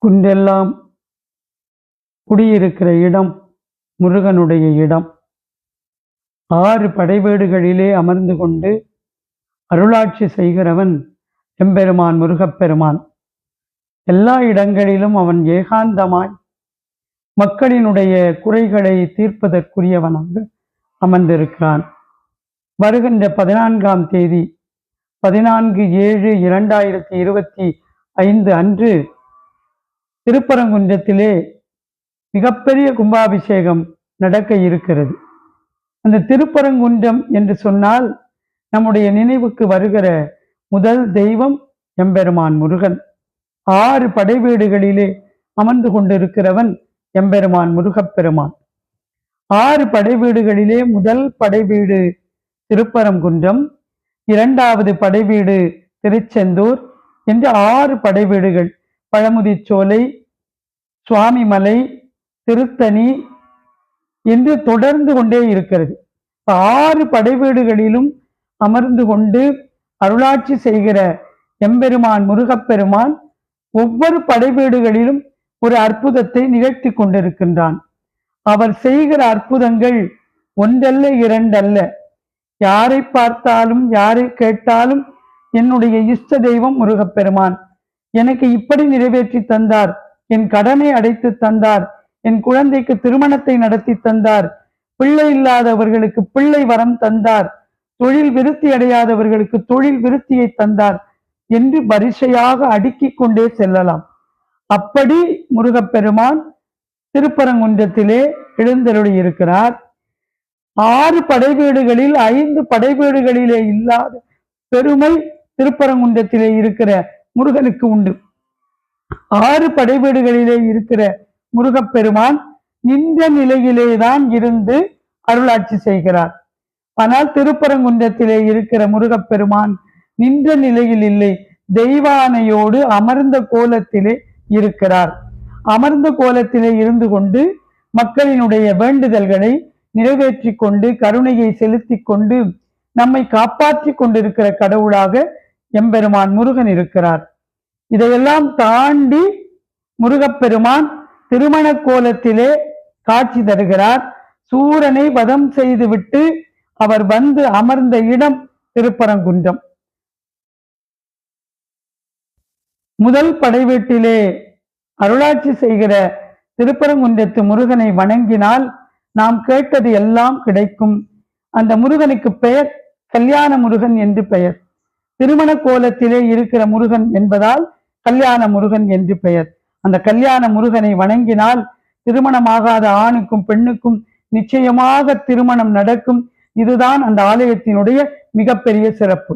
குன்றெல்லாம் குடியிருக்கிற இடம் முருகனுடைய இடம். 6 படைவீடுகளிலே அமர்ந்து கொண்டு அருளாட்சி செய்கிறவன் எம்பெருமான் முருகப்பெருமான். எல்லா இடங்களிலும் அவன் ஏகாந்தமாய் மக்களினுடைய குறைகளை தீர்ப்பதற்குரியவனாக அமர்ந்திருக்கிறான். வருகின்ற 14ஆம் தேதி 14/7/2025 அன்று திருப்பரங்குன்றத்திலே மிகப்பெரிய கும்பாபிஷேகம் நடக்க இருக்கிறது. அந்த திருப்பரங்குன்றம் என்று சொன்னால் நம்முடைய நினைவுக்கு வருகிற முதல் தெய்வம் எம்பெருமான் முருகன். 6 படைவீடுகளிலே அமர்ந்து கொண்டிருக்கிறவன் எம்பெருமான் முருகப்பெருமான். 6 படைவீடுகளிலே முதல் படைவீடு திருப்பரங்குன்றம், 2வது படைவீடு திருச்செந்தூர் என்று 6 படைவீடுகள், பழமுதிர்ச்சோலை, சுவாமிமலை, திருத்தணி என்று தொடர்ந்து கொண்டே இருக்கிறது. 6 படைவீடுகளிலும் அமர்ந்து கொண்டு அருளாட்சி செய்கிற எம்பெருமான் முருகப்பெருமான் ஒவ்வொரு படைவீடுகளிலும் ஒரு அற்புதத்தை நிகழ்த்தி கொண்டிருக்கின்றான். அவர் செய்கிற அற்புதங்கள் ஒன்றல்ல இரண்டல்ல. யாரை பார்த்தாலும் யாரை கேட்டாலும் என்னுடைய இஷ்ட தெய்வம் முருகப்பெருமான் எனக்கு இப்படி நிறைவேற்றி தந்தார், என் கடனை அடைத்து தந்தார், என் குழந்தைக்கு திருமணத்தை நடத்தி தந்தார், பிள்ளை இல்லாதவர்களுக்கு பிள்ளை வரம் தந்தார், தொழில் விருத்தி அடையாதவர்களுக்கு தொழில் விருத்தியை தந்தார் என்று வரிசையாக அடுக்கிக் கொண்டே செல்லலாம். அப்படி முருகப்பெருமான் திருப்பரங்குன்றத்திலே எழுந்தருளி இருக்கிறார். 6 படைவீடுகளில் 5 படைவீடுகளிலே இல்லாத பெருமை திருப்பரங்குன்றத்திலே இருக்கிற முருகனுக்கு உண்டு. 6 படைவீடுகளிலே இருக்கிற முருகப்பெருமான் நின்ற நிலையிலேதான் இருந்து அருளாட்சி செய்கிறார். ஆனால் திருப்பரங்குன்றத்திலே இருக்கிற முருகப்பெருமான் நின்ற நிலையில் இல்லை, தெய்வானையோடு அமர்ந்த கோலத்திலே இருக்கிறார். அமர்ந்த கோலத்திலே இருந்து கொண்டு மக்களினுடைய வேண்டுதல்களை நிறைவேற்றி கொண்டு கருணையை செலுத்தி கொண்டு நம்மை காப்பாற்றி கொண்டிருக்கிற கடவுளாக எம்பெருமான் முருகன் இருக்கிறார். இதையெல்லாம் தாண்டி முருகப்பெருமான் திருமண கோலத்திலே காட்சி தருகிறார். சூரனை வதம் செய்துவிட்டு அவர் வந்து அமர்ந்த இடம் திருப்பரங்குன்றம். முதல் படைவீட்டிலே அருளாட்சி செய்கிற திருப்பரங்குன்றத்து முருகனை வணங்கினால் நாம் கேட்டது எல்லாம் கிடைக்கும். அந்த முருகனுக்கு பெயர் கல்யாண முருகன் என்று பெயர். திருமண கோலத்திலே இருக்கிற முருகன் என்பதால் கல்யாண முருகன் என்று பெயர். அந்த கல்யாண முருகனை வணங்கினால் திருமணமாகாத ஆணுக்கும் பெண்ணுக்கும் நிச்சயமாக திருமணம் நடக்கும். இதுதான் அந்த ஆலயத்தினுடைய மிகப்பெரிய சிறப்பு.